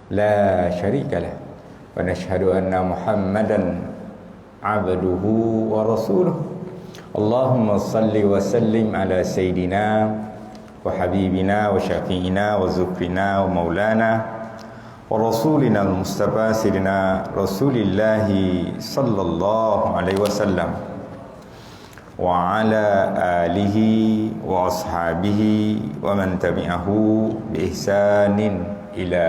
لا شريك له ونشهد أن محمدا عبده ورسوله اللهم صل وسلم على سيدنا وحبيبنا وشفيعنا وذكرنا ومولانا ورسولنا المصطفى سيدنا رسول الله صلى الله عليه وسلم وعلى آله وأصحابه ومن تبعه بإحسان إلى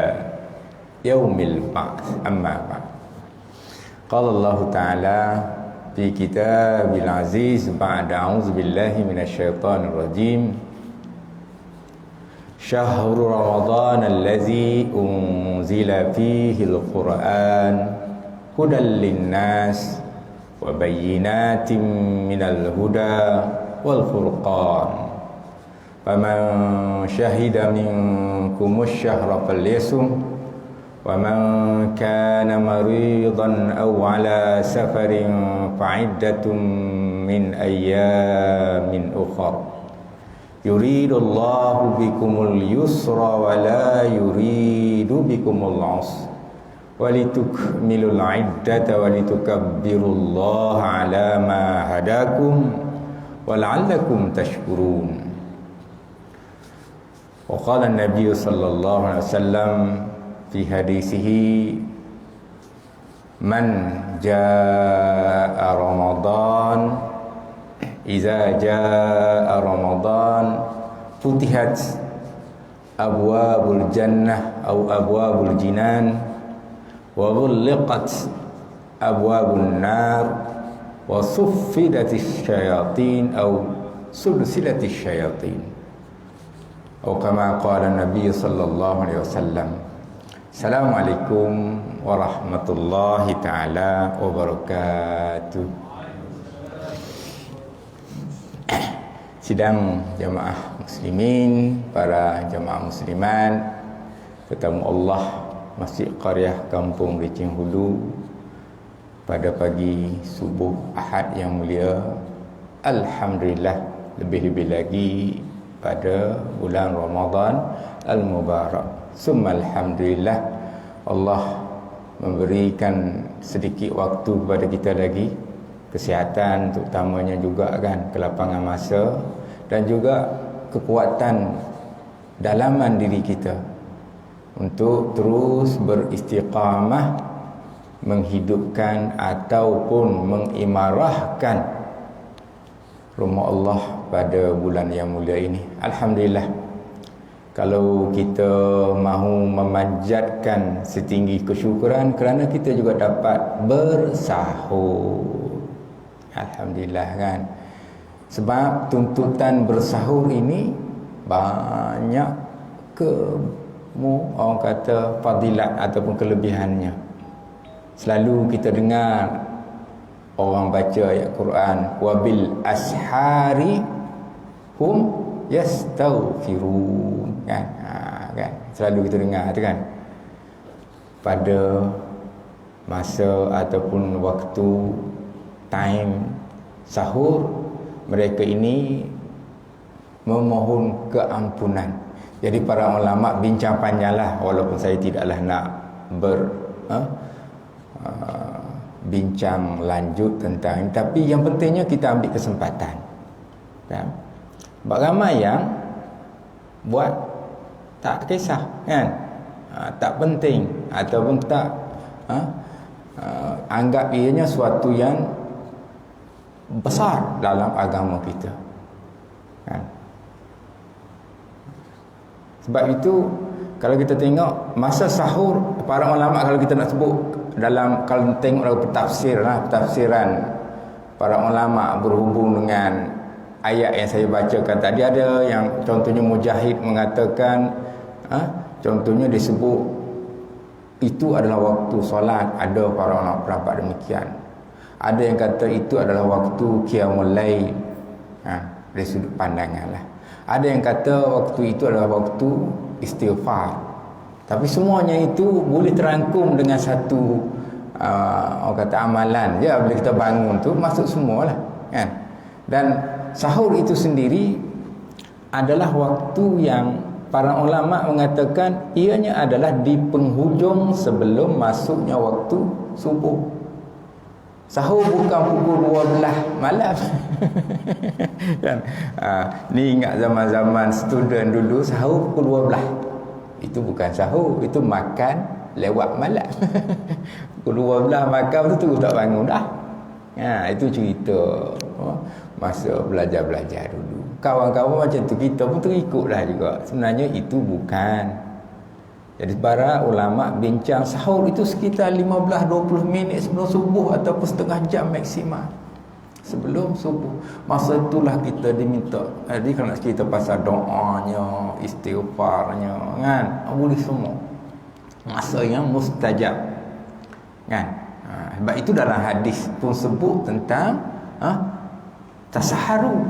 يوم البعث أما بعد قال الله تعالى في كتاب العزيز بعد أعوذ بالله من الشيطان الرجيم شهر رمضان الذي أنزل فيه القرآن هدى للناس وبينات من الهدى والفرقان فمن شهد منكم الشهر فليصم ومن كان مريضا أو على سفر فعدة من أيام أخر يريد الله بكم اليسر ولا يريد بكم العسر ولتكملوا العدة ولتكبروا الله على ما هداكم ولعلكم تشكرون وقال النبي صلى الله عليه وسلم في حديثه من جاء رمضان إذا جاء رمضان فتحت أبواب الجنة أو أبواب الجنان وغلقت أبواب النار وصفدت الشياطين أو سلسلة الشياطين أو كما قال النبي صلى الله عليه وسلم Assalamualaikum warahmatullahi ta'ala wabarakatuh. Sidang jamaah muslimin, para jamaah muslimat, tetamu Allah Masjid Qaryah Kampung Licin Hulu pada pagi subuh Ahad yang mulia. Alhamdulillah, lebih-lebih lagi pada bulan Ramadan Al-Mubarak. Summa alhamdulillah, Allah memberikan sedikit waktu kepada kita lagi, kesihatan terutamanya juga kan, kelapangan masa dan juga kekuatan dalaman diri kita untuk terus beristiqamah menghidupkan ataupun mengimarahkan rumah Allah pada bulan yang mulia ini. Alhamdulillah, kalau kita mahu memanjatkan setinggi kesyukuran kerana kita juga dapat bersahur. Alhamdulillah kan. Sebab tuntutan bersahur ini banyak orang kata fadilat ataupun kelebihannya. Selalu kita dengar orang baca ayat Quran, wabil ashari hum yastaghfirun kan. Kan selalu kita dengar tu kan, pada masa ataupun waktu time sahur mereka ini memohon keampunan. Jadi para ulama bincang panjanglah, walaupun saya tidaklah nak bincang lanjut tentang ini, tapi yang pentingnya kita ambil kesempatan kan. Ramai yang buat tak kisah kan, tak penting ataupun tak anggap ianya suatu yang besar dalam agama kita kan. Sebab itu kalau kita tengok masa sahur, para ulama kalau kita nak sebut dalam, kalau tengok dalam pentafsiran para ulama berhubung dengan ayat yang saya bacakan tadi, ada yang contohnya Mujahid mengatakan contohnya disebut itu adalah waktu solat. Ada para ulama pendapat demikian. Ada yang kata itu adalah waktu qiyamul lail, dari sudut pandangan lah. Ada yang kata waktu itu adalah waktu istighfar. Tapi semuanya itu boleh terangkum dengan satu orang kata amalan je. Bila kita bangun tu masuk semualah kan. Dan sahur itu sendiri adalah waktu yang para ulama mengatakan ianya adalah di penghujung sebelum masuknya waktu subuh. Sahur bukan pukul 12 malam. Kan? Ni ingat zaman-zaman student dulu sahur pukul 12. Itu bukan sahur, itu makan lewat malam. Pukul 12 makan tu tak bangun dah. Itu cerita masa belajar-belajar dulu. Kawan-kawan macam tu, kita pun terikutlah juga. Sebenarnya itu bukan. Jadi para ulama bincang sahur itu sekitar 15-20 minit sebelum subuh ataupun setengah jam maksimal sebelum subuh. Masa itulah kita diminta. Jadi kalau nak cerita pasal doanya, istighfarnya, kan? Boleh semua. Masa yang mustajab. Kan? Sebab itu dalam hadis pun sebut tentang tasaharu,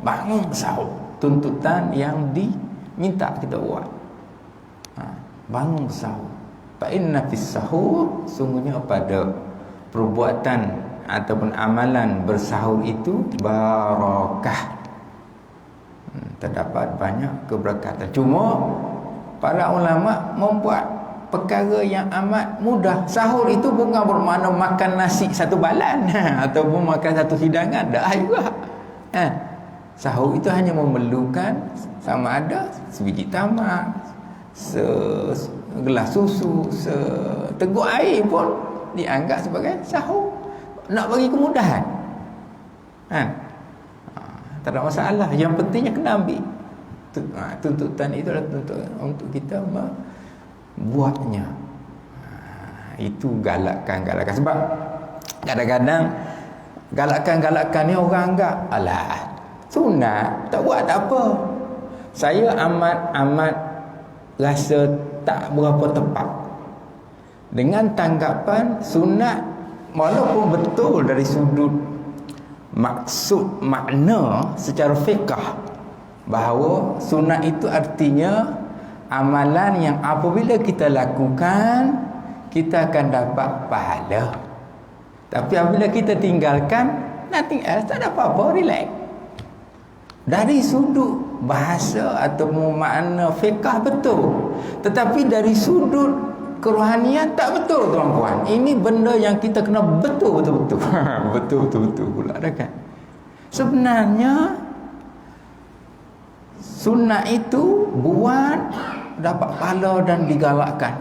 bangun sahur. Tuntutan yang diminta kita buat. Bangun sahur. Fa inna fis sahur, sungguhnya pada perbuatan ataupun amalan bersahur itu barakah. Terdapat banyak keberkatan. Cuma para ulama membuat perkara yang amat mudah. Sahur itu bukan bermakna makan nasi satu balan ataupun makan satu hidangan, dah juga. Sahur itu hanya memerlukan sama ada sebiji tamak, segelas susu, seteguk air pun dianggap sebagai sahur. Nak bagi kemudahan, tak ada masalah. Yang pentingnya kena ambil. Tuntutan itu adalah tuntutan untuk kita membuatnya. Itu galakan-galakan. Sebab kadang-kadang galakan-galakan ni orang anggap alah sunat, tak buat tak apa. Saya amat rasa tak berapa tepat dengan tanggapan sunat, walaupun betul dari sudut maksud makna secara fiqh bahawa sunat itu artinya amalan yang apabila kita lakukan kita akan dapat pahala, tapi apabila kita tinggalkan nothing else, tak ada apa-apa, relax. Dari sudut bahasa atau makna fiqh betul, tetapi dari sudut kerohanian tak betul, tuan-puan. Ini benda yang kita kena betul-betul betul-betul pula dah kan. Sebenarnya sunat itu buat dapat pahala dan digalakkan.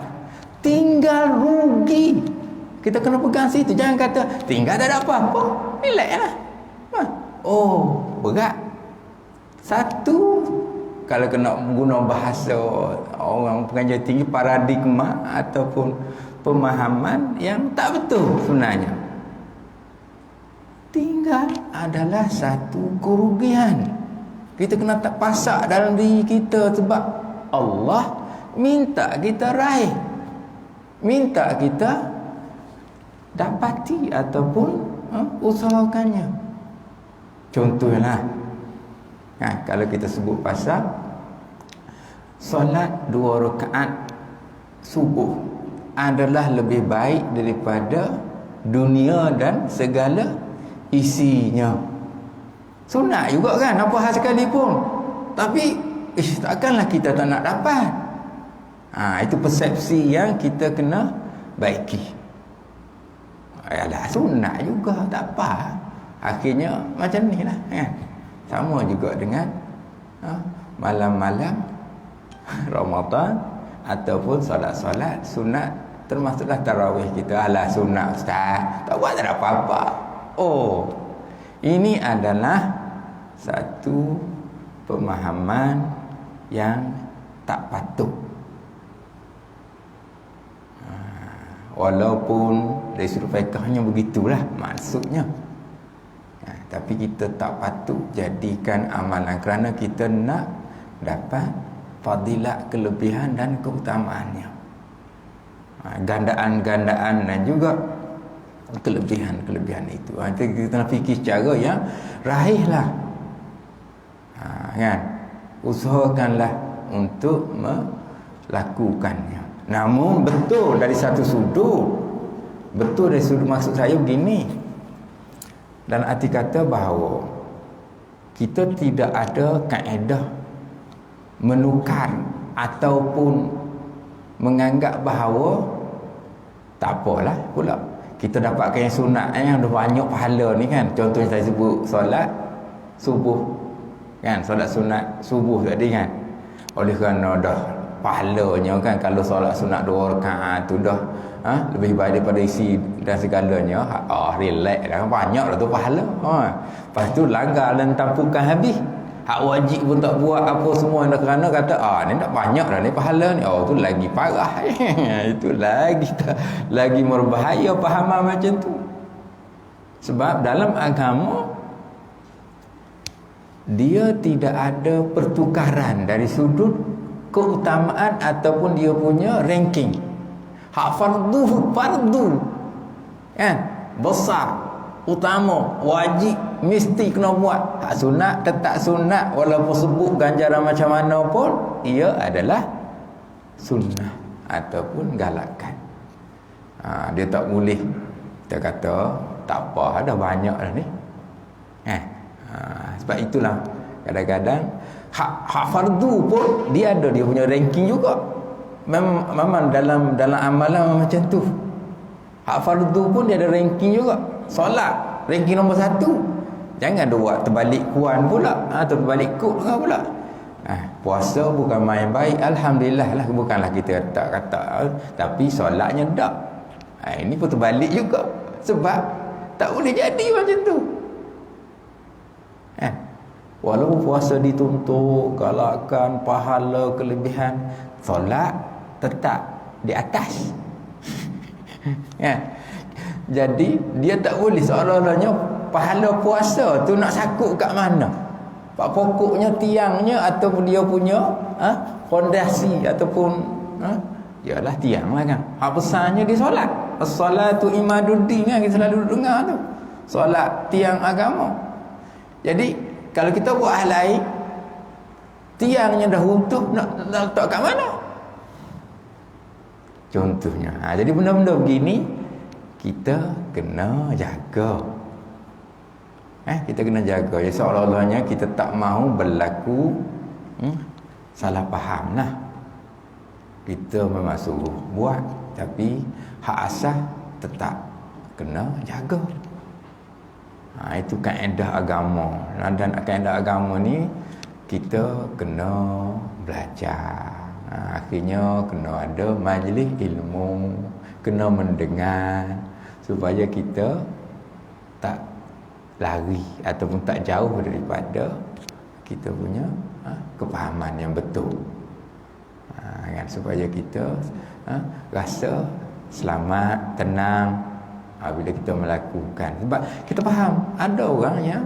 Tinggal rugi, kita kena pegang situ. Jangan kata tinggal tak ada apa-apa, relax lah. Oh, berat. Satu, kalau kena guna bahasa orang pengajar tinggi, paradigma ataupun pemahaman yang tak betul sebenarnya. Tinggal adalah satu kerugian. Kita kena tak pasak dalam diri kita, sebab Allah minta kita raih, minta kita dapati ataupun usahakannya. Contohnya, kalau kita sebut pasal solat 2 rakaat subuh adalah lebih baik daripada dunia dan segala isinya. Sunat juga kan, apa hal sekalipun. Tapi takkanlah kita tak nak dapat. Itu persepsi yang kita kena baiki. Ayalah sunat juga tak apa. Akhirnya macam ni lah kan. Sama juga dengan malam-malam Ramadan ataupun solat-solat sunat, termasuklah tarawih kita. Alah sunat ustaz, tak buat tak ada apa-apa. Oh, ini adalah satu pemahaman yang tak patut. Walaupun dari sudut fiqhnya begitulah maksudnya. Tapi kita tak patut jadikan amalan kerana kita nak dapat fadilat, kelebihan dan keutamaannya. Gandaan-gandaan dan juga kelebihan-kelebihan itu. Kita nak fikir cara yang rahihlah. Kan? Usahakanlah untuk melakukannya. Namun betul dari satu sudut. Betul dari sudut maksud saya begini. Dan arti kata bahawa kita tidak ada kaedah menukar ataupun menganggap bahawa tak apalah pula kita dapatkan yang sunat yang ada banyak pahala ni kan. Contohnya saya sebut solat subuh kan, solat sunat subuh tadi kan, oleh kerana dah pahalanya kan, kalau solat sunat 2 rakaat tu dah lebih baik daripada isi dan segalanya. Relax dah, banyak dah tu pahala. Lepas tu langgar dan tampukan habis, hak wajib pun tak buat apa semua, kerana kata ni tak banyak dah ni pahala ni. Tu lagi parah. Itu lagi berbahaya pahaman macam tu. Sebab dalam agama dia tidak ada pertukaran dari sudut keutamaan ataupun dia punya ranking. Hak fardu kan, besar, utama, wajib, mesti kena buat. Hak sunat tetap sunat, walaupun sebut ganjaran macam mana pun, ia adalah sunnah ataupun galakan. Dia tak boleh kita kata tak apa, ada banyak dah ni. Sebab itulah kadang-kadang hak fardu pun dia ada dia punya ranking juga. Memang dalam amalan macam tu. Hak fardu pun dia ada ranking juga. Solat ranking nombor 1. Jangan dia buat terbalik kuan pula atau terbalik kut pula. Puasa bukan main baik, alhamdulillah lah, bukanlah kita tak kata, tapi solatnya tak. Ini pun terbalik juga. Sebab tak boleh jadi macam tu. Walaupun puasa dituntut galakkan pahala kelebihan, solat tetap di atas. Jadi dia tak boleh seolah-olahnya pahala puasa tu nak sakut kat mana. Pak pokoknya tiangnya ataupun dia punya fondasi ataupun ialah tiang lah kan. Hak besarnya di solat. As-salatu imaduddin kan, kita selalu dengar tu. Solat tiang agama. Jadi kalau kita buat hal lain, tiangnya dah runtuh, nak letak kat mana? Contohnya. Jadi benda-benda begini kita kena jaga. Kita kena jaga. Jadi seolah-olahnya kita tak mahu berlaku salah faham lah. Kita memang suruh buat, tapi hak asas tetap kena jaga. Itu kaedah agama. Dan kaedah agama ni kita kena belajar. Akhirnya kena ada majlis ilmu, kena mendengar, supaya kita tak lari ataupun tak jauh daripada kita punya kepahaman yang betul. Kan, supaya kita rasa selamat, tenang bila kita melakukan. Sebab kita faham ada orang yang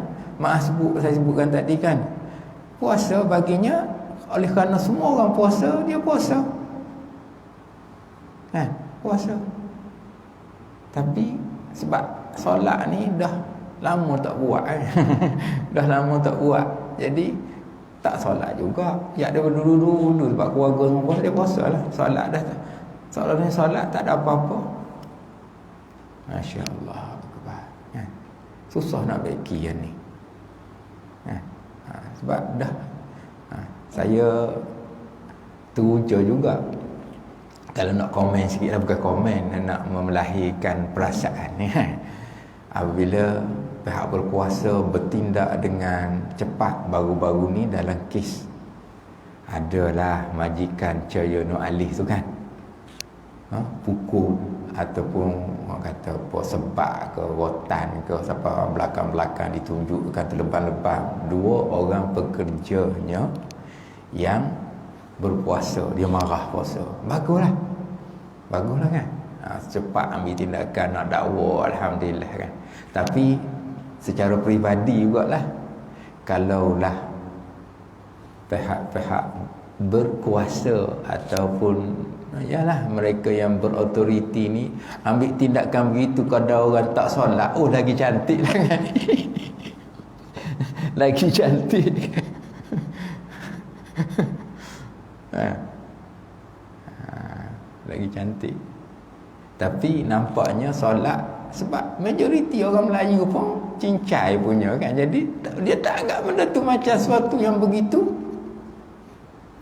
saya sebutkan tadi kan, puasa baginya oleh kerana semua orang puasa, dia puasa kan, puasa. Tapi sebab solat ni dah lama tak buat dah lama tak buat, jadi tak solat juga. Ya dia dulu sebab keluarga semua puasa, dia puasa lah. Solat dah tak, solat tak ada apa-apa. Masya Allah, susah nak baiki yang ni. Sebab dah saya teruja juga kalau nak komen sikit lah, bukan komen, nak melahirkan perasaan ni. Apabila pihak berkuasa bertindak dengan cepat baru-baru ni dalam kes adalah majikan Cahaya Nur Alif tu kan, pukul ataupun orang kata apa, sebab ke rotan ke siapa belakang-belakang ditunjukkan terlebam-lebam 2 orang pekerjanya yang berpuasa, dia marah puasa. Baguslah kan, cepat ambil tindakan nak dakwa, alhamdulillah kan. Tapi secara peribadi jugalah, kalaulah pihak-pihak berkuasa ataupun yalah mereka yang berautoriti ni ambil tindakan begitu kepada orang tak solat, lagi cantik lah kan. Lagi cantik. Lagi cantik. Tapi nampaknya solat, sebab majoriti orang Melayu pun cincai punya kan, jadi dia tak anggap benda tu macam sesuatu yang begitu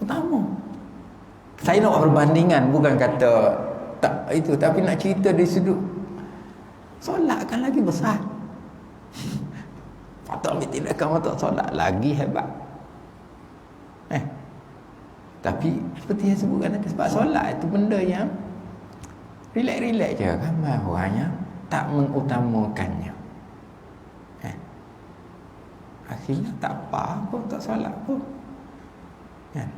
utama. Saya nak perbandingan, bukan kata tak itu, tapi nak cerita dari sudut solat kan lagi besar. Patut ambil tindakan untuk solat lagi hebat. Tapi seperti yang sebutkan tadi, sebab solat itu benda yang relax-relax je. Ramai orang yang tak mengutamakannya. Akhirnya tak apa pun, tak solat pun. Kan?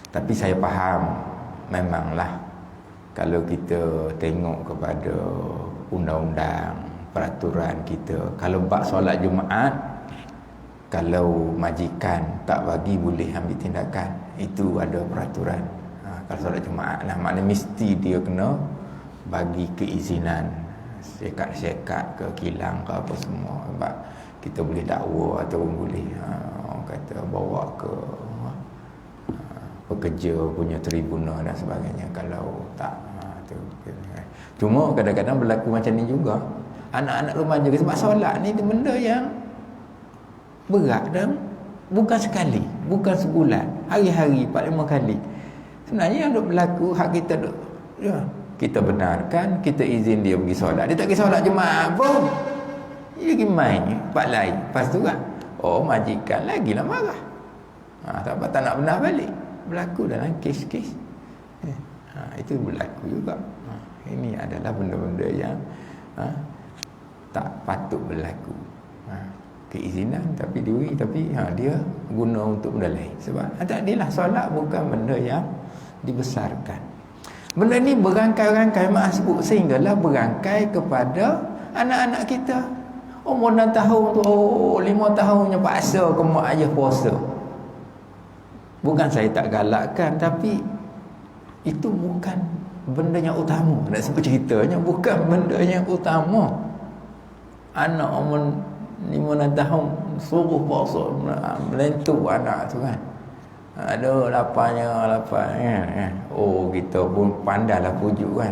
Tapi saya faham, memanglah kalau kita tengok kepada undang-undang, peraturan kita, kalau bab solat Jumaat, kalau majikan tak bagi boleh ambil tindakan. Itu ada peraturan. Kalau solat Jumaat lah, maknanya mesti dia kena bagi keizinan, syekat-syekat ke kilang ke apa semua. Sebab kita boleh dakwa ataupun boleh orang kata bawa ke pekerja punya tribunal dan sebagainya kalau tak. Cuma kadang-kadang berlaku macam ni juga. Anak-anak remaja, sebab solat ni benda yang berat dan bukan sekali, bukan sebulan, hari-hari 4-5 kali. Sebenarnya yang duk berlaku, hak kita duk, kita benarkan, kita izin dia pergi solat. Dia tak pergi solat Jumaat pun, dia pergi main tempat lain. Lepas tu kan, majikan lagilah marah. Sebab tak nak benar balik. Berlaku dalam kes-kes. Itu berlaku juga. Ini adalah benda-benda yang tak patut berlaku. Keizinan tapi diberi, tapi dia guna untuk benda lain. Sebab tak adillah, solat bukan benda yang dibesarkan. Benda ni berangkai-rangkai, mak sebut, sehinggalah berangkai kepada anak-anak kita. Umur 6 tahun tu, 5 tahunnya paksa ke mak ayah puasa. Bukan saya tak galakkan, tapi itu bukan benda yang utama. Nak sebut ceritanya, bukan benda yang utama. Anak umur 5-6 tahun suruh puasa, melentu anak tu kan. Ada lapar. Kita pun pandailah pujuk kan.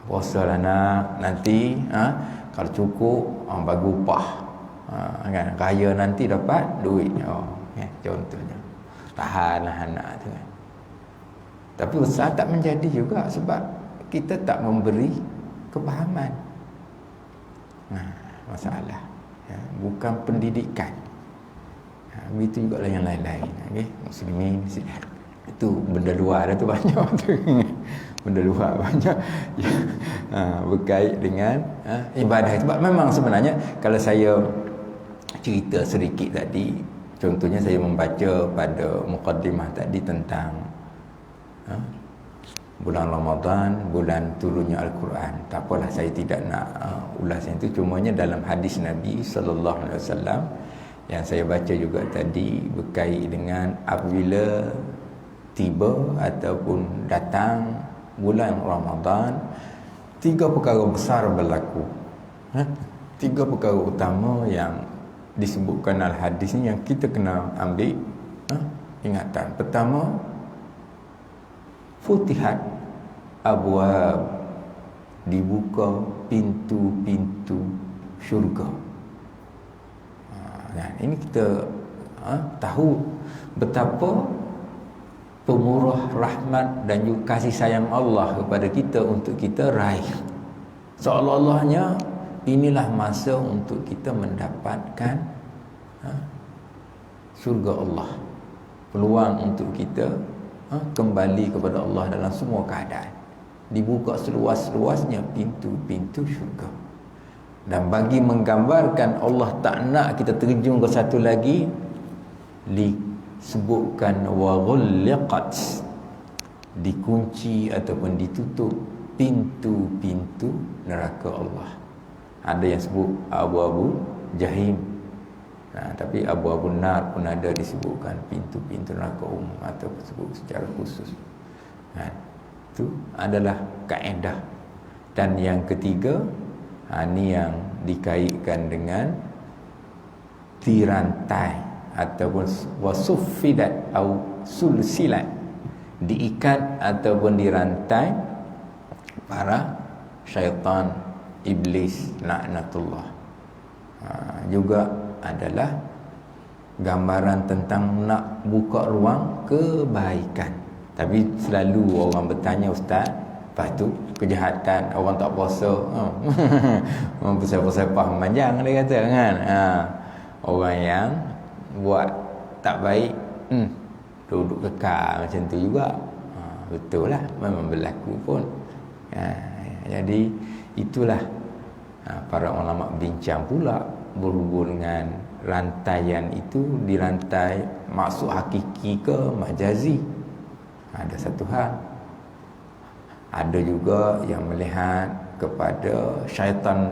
Puasalah nak, nanti kalau cukup bagi upah. Kan raya nanti dapat duit. Contohnya. Tahanlah anak tu kan. Tapi besar tak menjadi juga sebab kita tak memberi kepahaman. Masalah. Bukan pendidikan. Begitu juga lah yang lain-lain. Muslimin, itu benda luar tu banyak tu. Benda luar banyak berkait dengan ibadah. Sebab memang sebenarnya kalau saya cerita sedikit tadi, contohnya saya membaca pada muqaddimah tadi tentang bulan Ramadan, bulan turunnya Al-Quran. Tak apalah, saya tidak nak ulas yang itu. Cumanya dalam hadis Nabi sallallahu alaihi wasallam yang saya baca juga tadi berkait dengan apabila tiba ataupun datang bulan Ramadan, 3 perkara besar berlaku. 3 perkara utama yang disebutkan dalam hadis ni yang kita kena ambil ingatan. Pertama, futihat abwab, dibuka pintu-pintu syurga. Ini kita tahu betapa pemurah rahmat dan juga kasih sayang Allah kepada kita untuk kita raih. Seolah-olahnya inilah masa untuk kita mendapatkan syurga Allah. Peluang untuk kita kembali kepada Allah dalam semua keadaan. Dibuka seluas-luasnya pintu-pintu syurga. Dan bagi menggambarkan Allah tak nak kita terjun ke satu lagi, disebutkan wa ghulliqat, dikunci ataupun ditutup pintu-pintu neraka Allah. Ada yang sebut abu-abu jahim. Tapi abu-abu nar pun ada disebutkan pintu-pintu neraka umum atau disebut secara khusus. Itu adalah kaedah. Dan yang ketiga, ini yang dikaitkan dengan tirantai ataupun wasuffidat atau sulsilat, diikat ataupun dirantai para syaitan, iblis, laknatullah. Juga adalah gambaran tentang nak buka ruang kebaikan. Tapi selalu orang bertanya, ustaz, lepas tu kejahatan orang tak puasa, pasal-pasal faham panjang dia kata kan. Orang yang buat tak baik, duduk kekal macam tu juga. Betul lah, memang berlaku pun. Jadi itulah para ulama bincang pula berhubung dengan rantaian itu, dirantai maksud hakiki ke majazi. Ada satu hal. Ada juga yang melihat kepada syaitan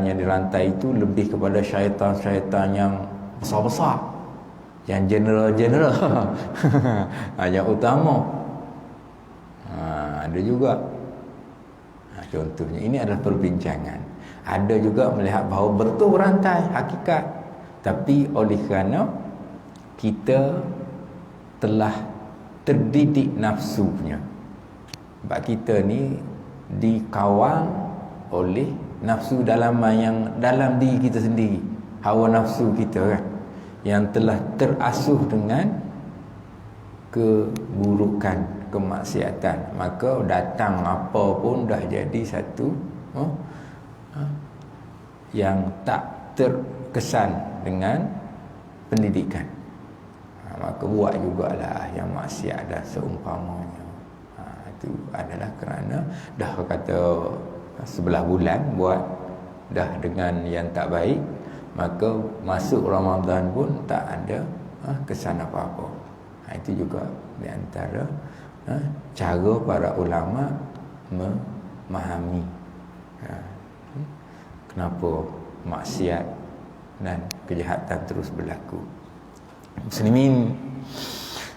yang dirantai itu lebih kepada syaitan yang besar-besar, yang general yang utama. Ada juga. Contohnya ini adalah perbincangan. Ada juga melihat bahawa betul rantai hakikat, tapi oleh kerana kita telah terdidik nafsunya. Sebab kita ni dikawal oleh nafsu dalaman yang dalam diri kita sendiri, hawa nafsu kita kan, yang telah terasuh dengan keburukan, kemaksiatan. Maka datang apa pun dah jadi satu yang tak terkesan dengan pendidikan. Maka buat jugalah yang maksiat dah seumpamanya. Itu adalah kerana dah kata 11 bulan buat dah dengan yang tak baik, maka masuk Ramadan pun tak ada kesan apa-apa. Itu juga di antara cara para ulama memahami kenapa maksiat dan kejahatan terus berlaku.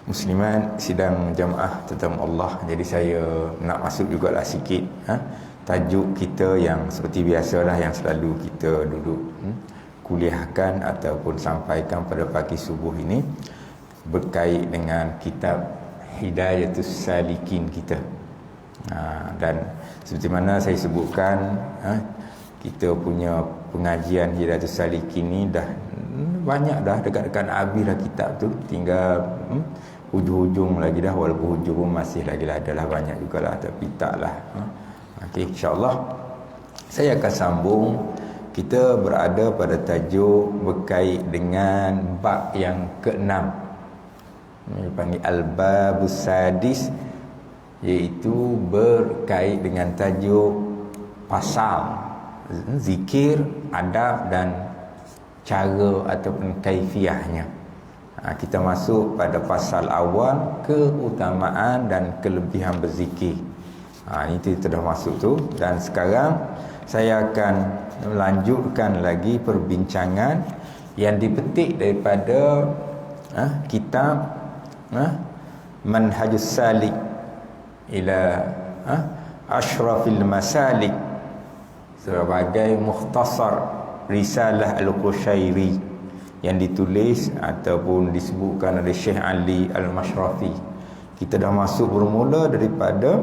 Musliman sidang jamaah tentang Allah. Jadi saya nak masuk jugalah sikit tajuk kita yang seperti biasalah, yang selalu kita duduk kuliahkan ataupun sampaikan pada pagi subuh ini, berkait dengan kitab Hidayatus Salikin kita. Dan seperti mana saya sebutkan, kita punya pengajian Hidayatus Salikin ni dah banyak dah, dekat-dekat habis dah kitab tu, tinggal hujung-hujung lagi dah, walaupun hujung pun masih lagi lah, adalah banyak jugalah, tapi taklah. Okey, insya-Allah saya akan sambung. Kita berada pada tajuk berkait dengan bab yang ke-6, dipanggil Al-Babus Sadis, iaitu berkait dengan tajuk pasal zikir, adab dan cara ataupun kaifiahnya. Kita masuk pada pasal awal, keutamaan dan kelebihan berzikir. Ini kita dah masuk tu, dan sekarang saya akan melanjutkan lagi perbincangan yang dipetik daripada kitab Manhajus Salik ila Ashrafil Masalik sebagai mukhtasar Risalah Al-Qushairi yang ditulis ataupun disebutkan oleh Syekh Ali Al-Mashrafi. Kita dah masuk bermula daripada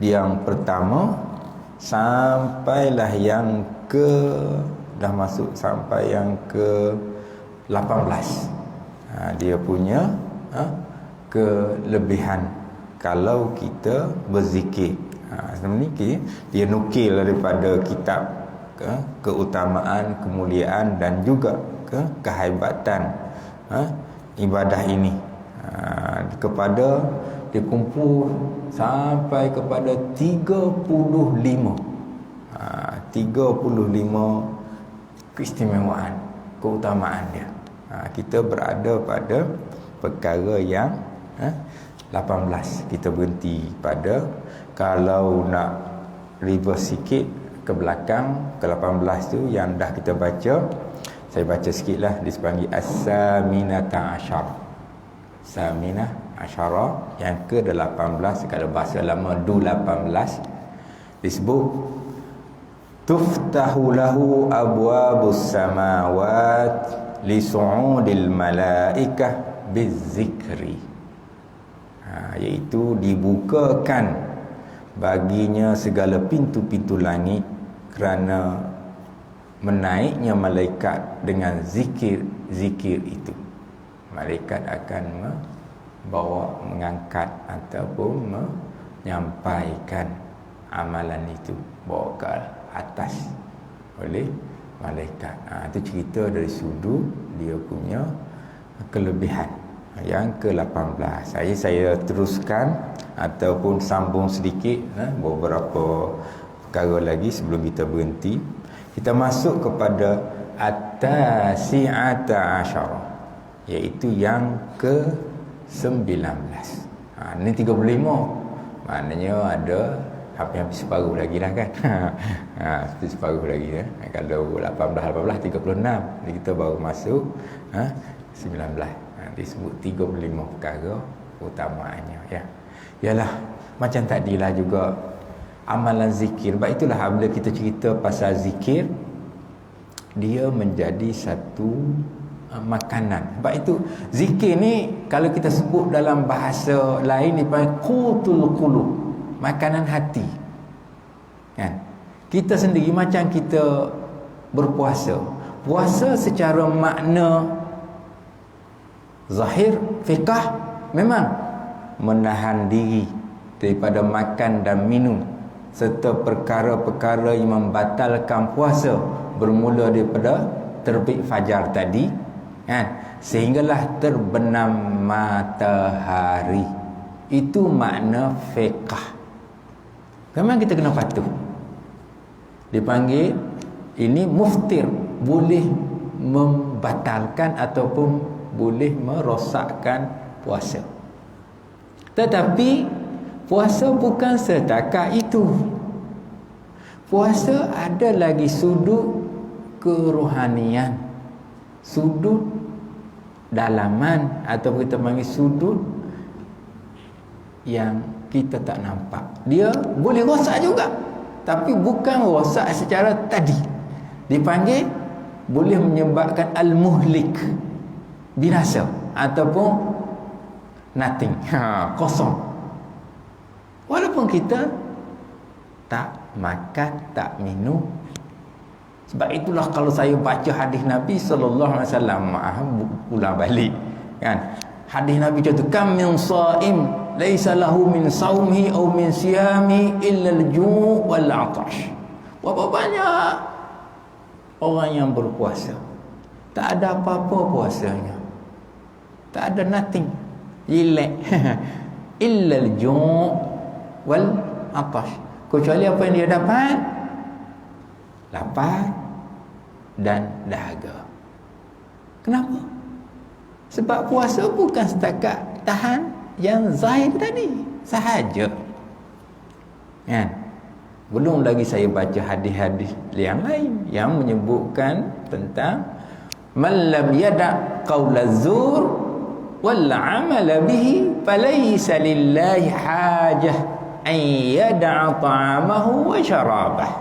yang pertama sampailah yang dah masuk sampai yang ke 18. Dia punya kelebihan kalau kita berzikir. Sebenarnya dia nukil daripada kitab keutamaan, kemuliaan dan juga kehebatan ibadah ini, kepada dikumpul sampai kepada 35 keistimewaan, keutamaan dia. Kita berada pada perkara yang 18. Kita berhenti pada, kalau nak reverse sikit ke belakang, ke 18 tu yang dah kita baca, saya baca sikit lah. Dipanggil As-Saminata Asyar, Saminah Asyara, yang ke-18. Kalau bahasa lama Du-18 disebut tuftahu lahu abwabus samawat li su'udil malaikah bizzikri, iaitu dibukakan baginya segala pintu-pintu langit kerana menaiknya malaikat dengan zikir itu. Malaikat akan membawa, mengangkat ataupun menyampaikan amalan itu, bawa ke atas oleh malaikat. Itu cerita dari sudut dia punya kelebihan. Yang ke-18, saya teruskan ataupun sambung sedikit beberapa perkara lagi sebelum kita berhenti. Kita masuk kepada at-tasi'ata asyara, iaitu yang ke-19. Ini 35, maknanya ada hampir separuh lagi lah kan. Separuh lagi ya. Kalau 18, 36, jadi kita baru masuk 19. Disebut 35 perkara utamanya ya. Yalah, macam tadilah juga amalan zikir. Sebab itulah bila kita cerita pasal zikir, dia menjadi satu makanan. Sebab itu zikir ni kalau kita sebut dalam bahasa lain dipanggil qutul qulub, makanan hati. Kan? Kita sendiri macam kita berpuasa. Puasa secara makna zahir fiqh memang menahan diri daripada makan dan minum serta perkara-perkara yang membatalkan puasa, bermula daripada terbit fajar tadi kan, sehinggalah terbenam matahari. Itu makna fiqh. Memang kita kena patuh. Dipanggil ini muftir, boleh membatalkan ataupun boleh merosakkan puasa. Tetapi puasa bukan setakat itu. Puasa ada lagi sudut kerohanian, sudut dalaman, atau kita panggil sudut yang kita tak nampak. Dia boleh rosak juga, tapi bukan rosak secara tadi. Dipanggil boleh menyebabkan al-muhlik, binasa, ataupun nothing, kosong. Walaupun kita tak makan, tak minum. Sebab itulah kalau saya baca hadis Nabi SAW, ulang balik kan, hadis Nabi contoh, kam min saim laisa lahu min saumihi aw min siyami illa al-ju' wal 'atash. Berapa banyak orang yang berpuasa, tak ada apa-apa puasanya, tak ada nothing, relax. Illa al-ju' wal 'atash, kecuali apa yang dia dapat? Lapar dan dahaga. Kenapa? Sebab puasa bukan setakat tahan yang zahir tadi sahaja kan. Belum lagi saya baca hadis-hadis yang lain yang menyebutkan tentang man lam yada' qaula zur wal 'amala bihi falaysa lillahi hajah an yada'a ta'amahu wa syarabah.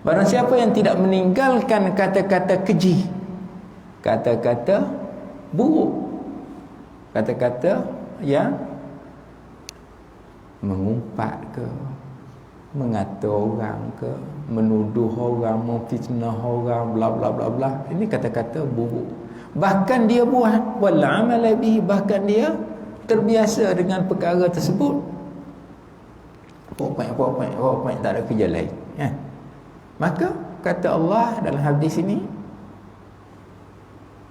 Barang siapa yang tidak meninggalkan kata-kata keji, kata-kata buruk, kata-kata yang mengumpat ke, mengata orang ke, menuduh orang, memfitnah orang, bla bla bla bla, ini kata-kata buruk. Bahkan dia buat wal amala bihi, bahkan dia terbiasa dengan perkara tersebut. Pokok-pokok tak ada kerja lain ya. Maka kata Allah dalam hadis ini,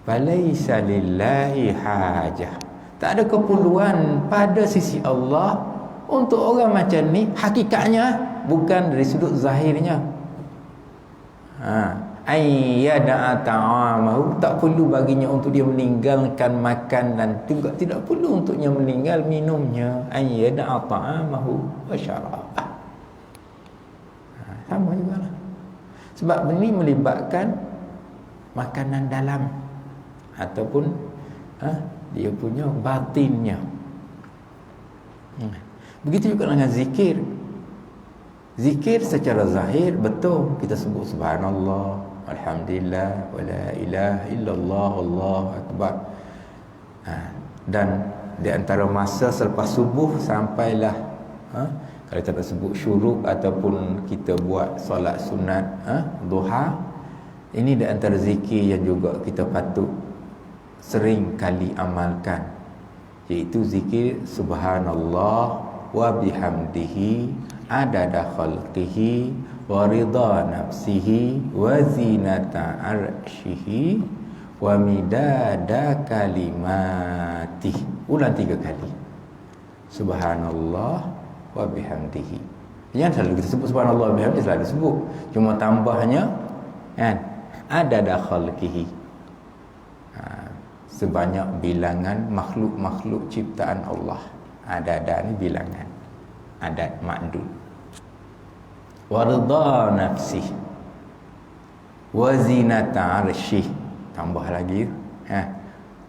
falaisa lillahi hajah, tak ada keperluan pada sisi Allah untuk orang macam ni. Hakikatnya bukan dari sudut zahirnya. Ayyada'a ta'amahu, tak perlu baginya untuk dia meninggalkan makan, dan juga tidak perlu untuknya meninggal minumnya. Ayyada'a ta'amahu wa syarabah, sama juga lah. Sebab ini melibatkan makanan dalam ataupun dia punya batinnya. Begitu juga dengan zikir. Zikir secara zahir betul, kita sebut subhanallah, alhamdulillah, wala ilaha illallah, Allahu akbar. Dan di antara masa selepas subuh sampailah Kalau kita nak sebut syuruk ataupun kita buat solat sunat duha, ini di antara zikir yang juga kita patut sering kali amalkan, iaitu zikir subhanallah wa bihamdihi adada khalqihi wa ridha nafsihi wa zinata arsyihi wa midada kalimatih. Ulang 3 kali. Subhanallah wa bihamdihi. Jangan selalu kita sebut subhanallah wa bihamdihi, selalu sebut. Cuma tambahnya kan, adada khalqihi, sebanyak bilangan makhluk-makhluk ciptaan Allah. Adada ni bilangan, adad ma'dud. Wa ridha nafsih wa zinata arsyih, tambah lagi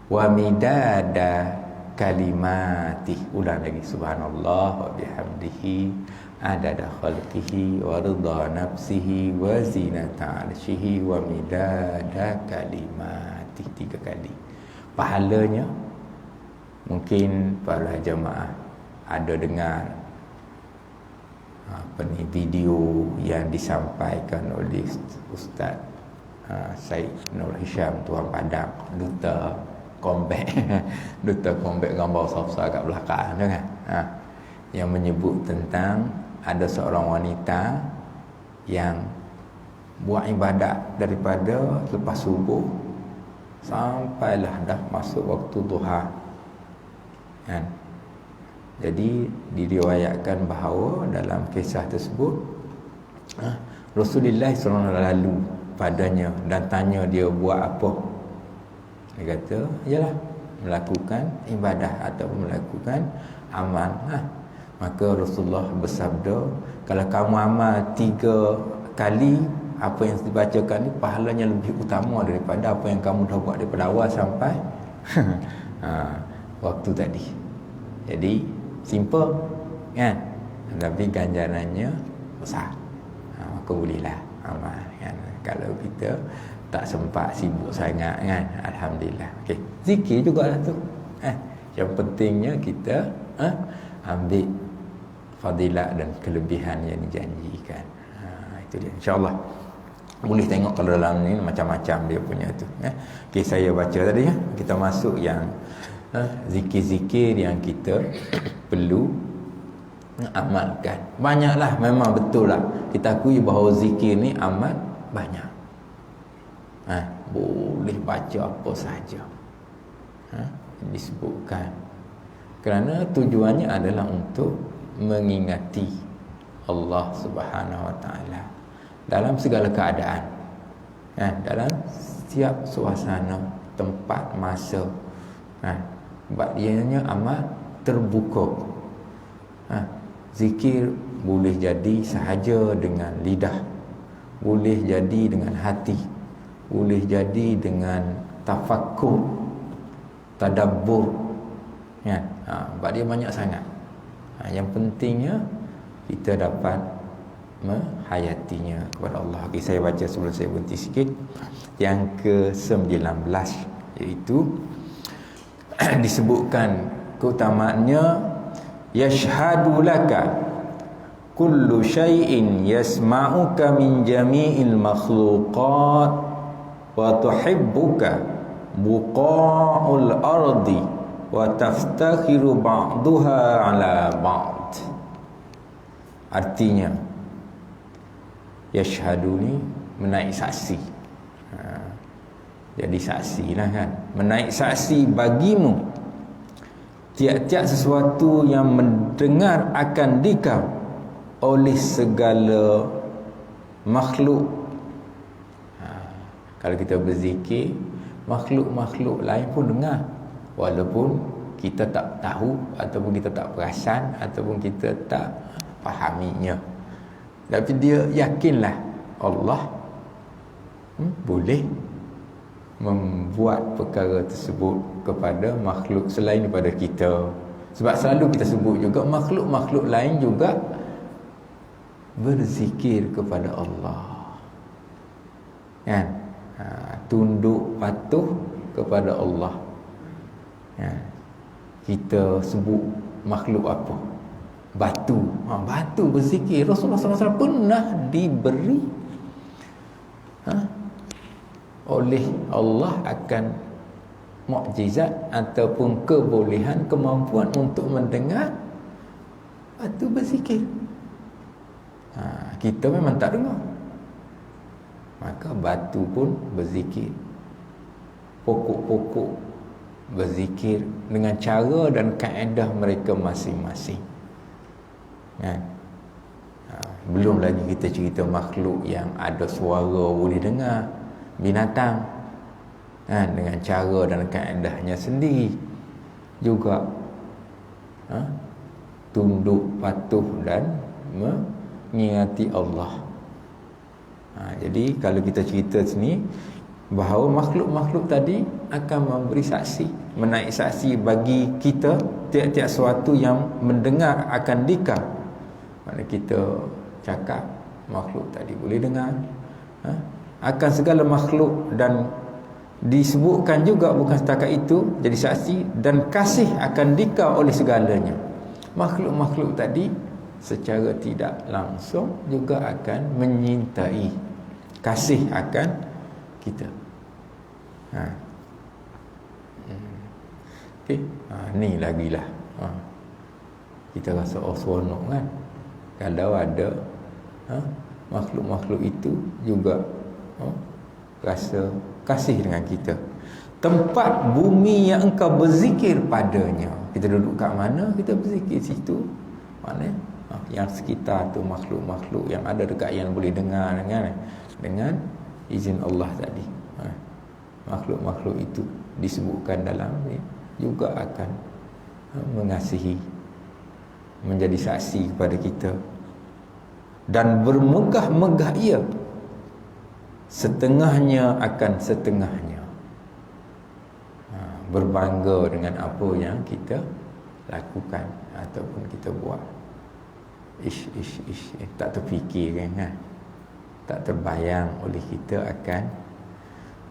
wa midada kalimatih. Ulang lagi, subhanallah wa bihamdihi adada khalqihi wa ridha nafsihi wa zinata arsyihi wa midada kalimatih. 3 kali. Pahalanya, mungkin para jemaah ada dengar video yang disampaikan oleh Ustaz Syed Nur Hisham Tuan Padang, duta combat duta combat gambar besar kat belakang tu kan, yang menyebut tentang ada seorang wanita yang buat ibadat daripada lepas subuh sampailah dah masuk waktu duha kan. Jadi diriwayatkan bahawa dalam kisah tersebut Rasulullah SAW lalu padanya dan tanya dia buat apa. Dia kata, yalah, melakukan ibadah atau melakukan amal. Maka Rasulullah bersabda, kalau kamu amal 3 kali apa yang dibacakan ni, pahalanya lebih utama daripada apa yang kamu dah buat daripada awal sampai waktu tadi. Jadi simple kan, tapi ganjarannya besar. Maka bolehlah amal kan. Kalau kita tak sempat, sibuk sangat kan, alhamdulillah. Okey, zikir jugalah tu. Yang pentingnya kita ambil fadilat dan kelebihan yang dijanjikan. Itu dia, insya-Allah. Boleh tengok kalau dalam ni macam-macam dia punya tu. Okey, saya baca tadi ya. Kita masuk yang zikir-zikir yang kita perlu amalkan. Banyaklah, memang betul lah. Kita akui bahawa zikir ni amat banyak. Boleh baca apa sahaja. Disebutkan. Kerana tujuannya adalah untuk mengingati Allah Subhanahu Wa Taala dalam segala keadaan. Dalam setiap suasana, tempat, masa. Sebab dianya amat terbuka. Zikir boleh jadi sahaja dengan lidah, boleh jadi dengan hati, boleh jadi dengan tafakkur, tadabbur. Sebab dia banyak sangat. Yang pentingnya kita dapat menghayatinya kepada Allah. Okay, saya baca sebelum saya berhenti sikit. Yang ke-19, iaitu disebutkan keutamaannya, yashhadu laka kullu syai'in yasma'uka min jami'il makhluqat wa tuhibbuka buqa'ul ardi wa taftakhiru ba'duha ala ba'd. Artinya, yashhadu ni menaik saksi. Jadi saksi lah kan, menaik saksi bagimu tiap-tiap sesuatu yang mendengar akan dikau oleh segala makhluk. Kalau kita berzikir, makhluk-makhluk lain pun dengar, walaupun kita tak tahu, ataupun kita tak perasan, ataupun kita tak fahaminya. Tapi dia yakinlah Allah boleh membuat perkara tersebut kepada makhluk selain daripada kita. Sebab selalu kita sebut juga makhluk-makhluk lain juga berzikir kepada Allah kan, tunduk patuh kepada Allah. Kita sebut makhluk apa? batu. Batu berzikir. Rasulullah SAW pernah diberi oleh Allah akan mukjizat ataupun kebolehan, kemampuan untuk mendengar batu berzikir. Kita memang tak dengar, maka batu pun berzikir, pokok-pokok berzikir dengan cara dan kaedah mereka masing-masing. Belum lagi kita cerita makhluk yang ada suara boleh dengar, binatang dengan cara dan kaedahnya sendiri juga tunduk, patuh dan mengingati Allah. Jadi kalau kita cerita sini bahawa makhluk-makhluk tadi akan memberi saksi, menaik saksi bagi kita tiap-tiap sesuatu yang mendengar akan dikah. Mana kita cakap, makhluk tadi boleh dengar, akan segala makhluk, dan disebutkan juga bukan setakat itu jadi saksi, dan kasih akan dikah oleh segalanya. Makhluk-makhluk tadi secara tidak langsung juga akan menyintai, kasih akan kita. Okay. Ni lagilah kita rasa seronok kan kalau ada makhluk-makhluk itu juga rasa kasih dengan kita. Tempat bumi yang engkau berzikir padanya, kita duduk kat mana kita berzikir situ. Mana yang sekitar tu makhluk-makhluk yang ada dekat yang boleh dengar dengan izin Allah tadi. Makhluk-makhluk itu disebutkan dalam ni juga akan mengasihi, menjadi saksi kepada kita, dan bermegah-megah ia, setengahnya akan setengahnya, berbangga dengan apa yang kita lakukan ataupun kita buat. Tak terfikir kan, tak terbayang oleh kita akan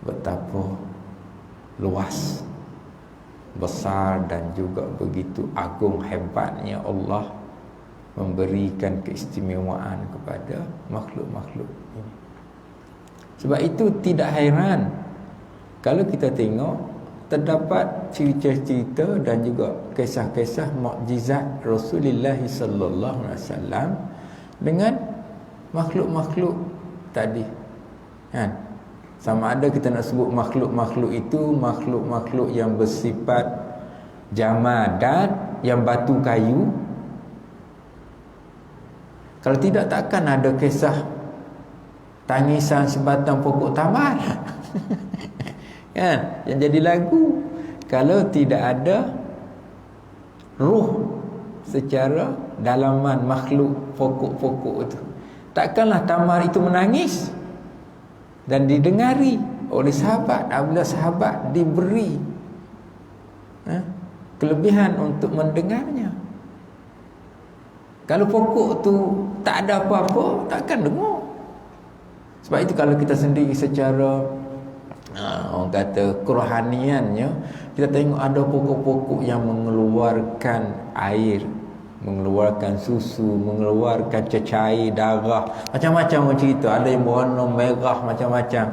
betapa luas, besar dan juga begitu agung hebatnya Allah memberikan keistimewaan kepada makhluk-makhluk ini. Sebab itu tidak hairan kalau kita tengok terdapat cerita-cerita dan juga kisah-kisah mukjizat Rasulullah sallallahu alaihi wasallam dengan makhluk-makhluk tadi. Kan? Sama ada kita nak sebut makhluk-makhluk itu makhluk-makhluk yang bersifat jamadat, yang batu kayu. Kalau tidak, takkan ada kisah tangisan sebatang pokok tamar kan, yang jadi lagu. Kalau tidak ada ruh secara dalaman makhluk pokok-pokok itu, takkanlah tamar itu menangis dan didengari oleh sahabat apabila sahabat diberi kelebihan untuk mendengarnya. Kalau pokok tu tak ada apa-apa, takkan dengar. Sebab itu kalau kita sendiri secara orang kata kerohaniannya, kita tengok ada pokok-pokok yang mengeluarkan air, mengeluarkan susu, mengeluarkan cecair darah, macam-macam orang cerita. Ada yang berwarna merah macam-macam,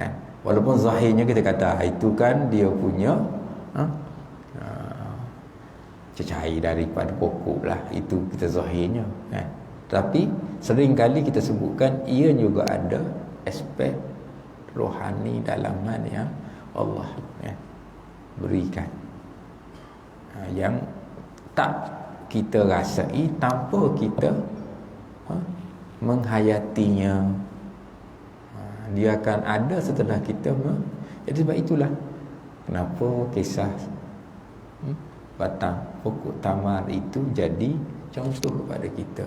kan? Walaupun zahirnya kita kata itu kan dia punya cecair daripada pokok lah, itu kita zahirnya, kan? Tapi sering kali kita sebutkan ia juga ada aspek rohani dalaman yang Allah berikan, yang tak kita rasai tanpa kita menghayatinya. Dia akan ada setelah kita jadi sebab itulah kenapa kisah batang pokok tamar itu jadi contoh kepada kita,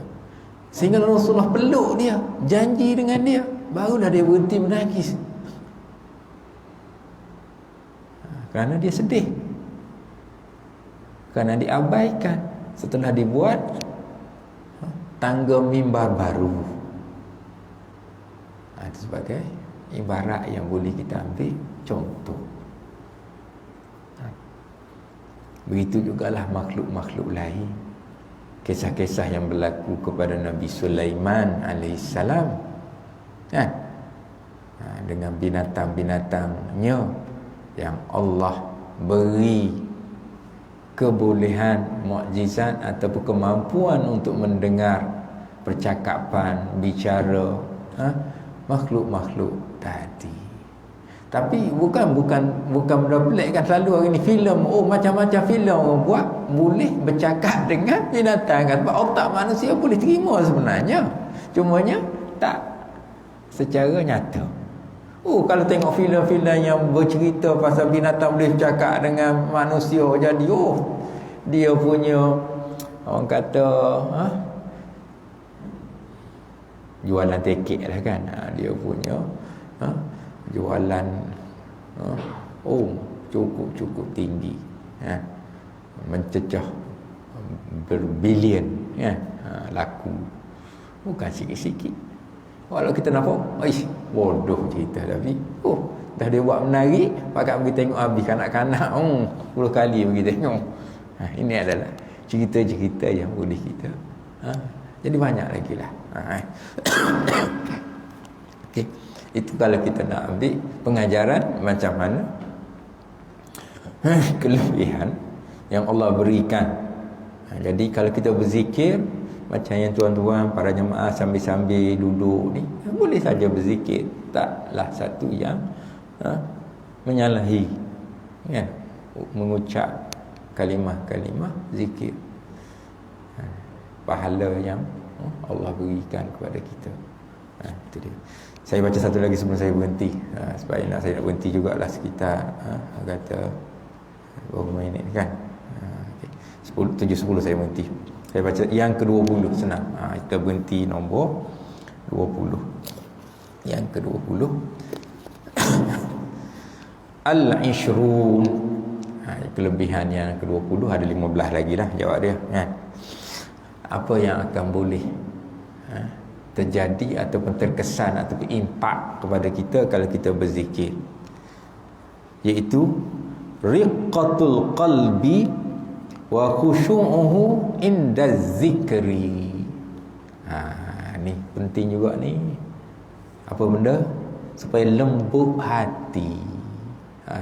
sehingga Rasulullah peluk dia, janji dengan dia, barulah dia berhenti menangis. Kerana dia sedih, kerana diabaikan setelah dibuat tangga mimbar baru. Itu sebagai ibarat yang boleh kita ambil contoh. Begitu jugalah makhluk-makhluk lain. kisah-kisah yang berlaku kepada Nabi Sulaiman alaihissalam, kan? Dengan binatang-binatangnya yang Allah beri kebolehan, mukjizat ataupun kemampuan untuk mendengar percakapan, bicara makhluk-makhluk tadi. Tapi bukan benda pelik kan. Selalu hari ni filem, macam-macam filem orang buat boleh bercakap dengan binatang kan. Sebab otak manusia boleh terima sebenarnya, cumanya tak secara nyata. Kalau tengok filem-filem yang bercerita pasal binatang boleh bercakap dengan manusia, jadi dia punya orang kata jualan tiket lah kan. Dia punya jualan cukup tinggi, mencecah berbilion, laku, bukan sikit-sikit. Walau kita nampak bodoh cerita, tapi dah dia buat menarik, pakat pergi tengok habis kanak-kanak 10 kali pergi tengok. Ini adalah cerita-cerita yang boleh kita jadi banyak lagi lah. Okay. Itu kalau kita nak ambil pengajaran macam mana kelebihan yang Allah berikan. Jadi kalau kita berzikir macam yang tuan-tuan para jemaah sambil-sambil duduk ni, boleh saja berzikir, taklah satu yang menyalahi, kan? Mengucap kalimah-kalimah zikir, pahala yang Allah berikan kepada kita. Itu dia. Saya baca satu lagi sebelum saya berhenti, sebab saya nak berhenti jugalah sekitar kata berapa minit kan. 7.10 saya berhenti. Saya baca yang ke-20, senang. Kita berhenti nombor 20. Yang ke-20 Al-Ishrun. Kelebihan yang ke-20, ada 15 lagi lah jawab dia, kan? Apa yang akan boleh terjadi ataupun terkesan ataupun impak kepada kita kalau kita berzikir, iaitu riqqatul qalbi wa khusyu'uhu inda zikri. Ni penting juga ni. Apa benda? Supaya lembut hati.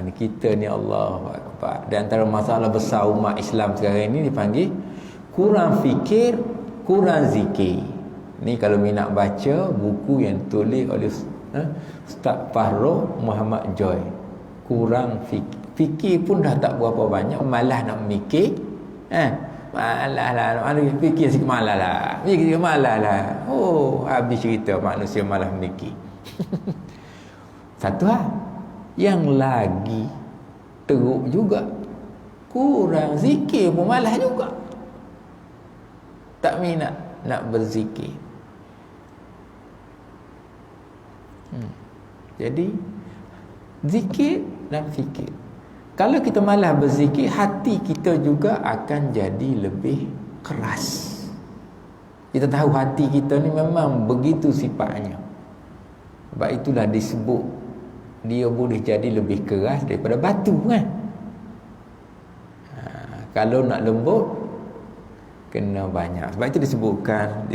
Ni kita ni Allahu Akbar. Di antara masalah besar umat Islam sekarang ini dipanggil kurang fikir, kurang zikir. Ni kalau minat baca buku yang tulis oleh Ustaz Fahro Muhammad Joy, kurang fikir pun dah tak berapa banyak, malas nak mikir. Malas lah, fikir sikit malas lah, fikir sikit malas lah. Habis cerita manusia malas mikir. Satu hal yang lagi teruk juga, kurang zikir pun malas juga, tak minat nak berzikir. Jadi zikir dan fikir. Kalau kita malas berzikir, hati kita juga akan jadi lebih keras. Kita tahu hati kita ni memang begitu sifatnya. Sebab itulah disebut dia boleh jadi lebih keras daripada batu, kan? Kalau nak lembut kena banyak. Sebab itu disebutkan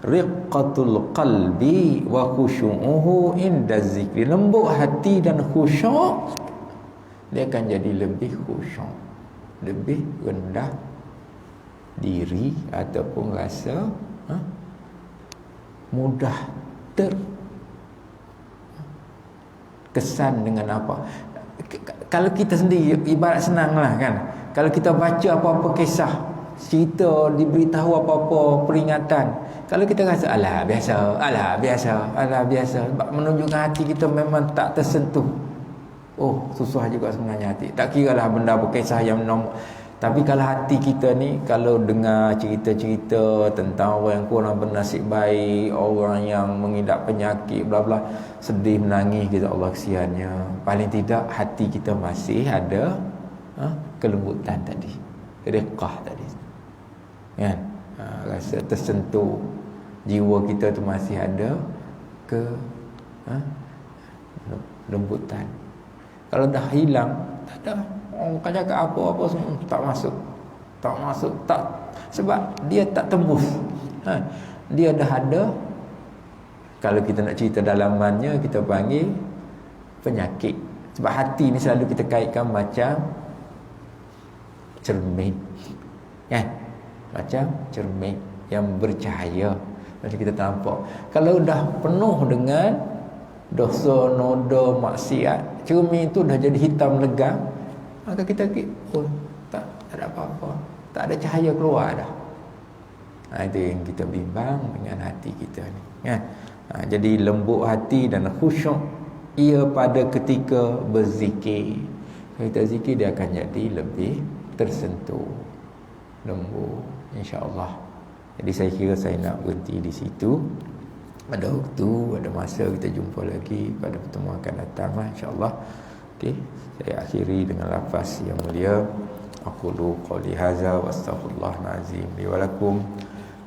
riqqatul qalbi wa khusyu'uhu inda zikri. Lembut hati dan khusyuk, dia akan jadi lebih khusyuk, lebih rendah diri ataupun rasa mudah terkesan dengan apa. Kalau kita sendiri ibarat senanglah, kan? Kalau kita baca apa-apa kisah, cerita, diberitahu apa-apa peringatan, kalau kita rasa alah biasa, sebab menunjukkan hati kita memang tak tersentuh. Susah juga sebenarnya hati. Tak kiralah benda berkisah yang normal. Tapi kalau hati kita ni, kalau dengar cerita-cerita tentang orang yang kurang bernasib baik, orang yang mengidap penyakit, bla bla, sedih menangis, kita Allah kesiannya. Paling tidak hati kita masih ada kelembutan tadi, riqah tadi, kan? Rasa tersentuh, jiwa kita tu masih ada lembutan. Kalau dah hilang, tak ada. Orang kan cakap apa-apa semua tak masuk. Tak Sebab dia tak tembus. Dia dah ada, kalau kita nak cerita dalamannya, kita panggil penyakit. Sebab hati ni selalu kita kaitkan macam cermin, kan? Macam cermin yang bercahaya. Macam kita nampak, kalau dah penuh dengan dosa, noda, maksiat, cermin tu dah jadi hitam legam, maka kita tak ada apa-apa, tak ada cahaya keluar dah. Itu yang kita bimbang dengan hati kita ni, kan? Jadi lembut hati dan khusyuk ia pada ketika berzikir. Kalau kita zikir, dia akan jadi lebih tersentuh, lembut, insya-Allah. Jadi saya kira saya nak berhenti di situ. Ada waktu, ada masa, kita jumpa lagi pada pertemuan akan datang, insya-Allah. Okey, saya akhiri dengan lafaz yang mulia. Aqulu qouli hadza wa astaghfirullahal azim li wa lakum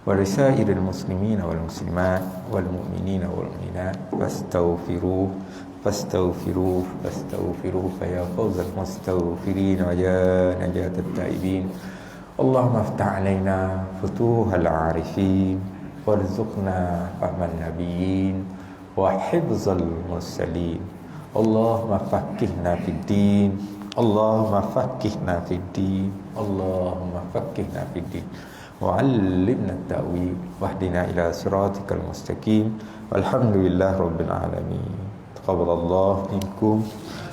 wa lisairil muslimin wal muslimat wal mu'minin wal mu'minat fastaghfiruh fa ya fawzal mustaghfirin wa ya najatat taibin. Allahumma aftah alaina futuhal arifin warzuqna fahman nabiyyin wa hifzal mursalin. Allahumma faqihna fid din, Allahumma faqihna fid din, Allahumma faqihna fid din wa 'allimna at-ta'wil wahdina ila siratikal mustaqim. Walhamdulillah rabbil alamin. Taqabbalallahu minkum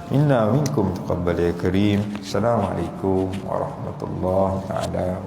minna minkum taqabbal ya karim. Assalamualaikum warahmatullahi taala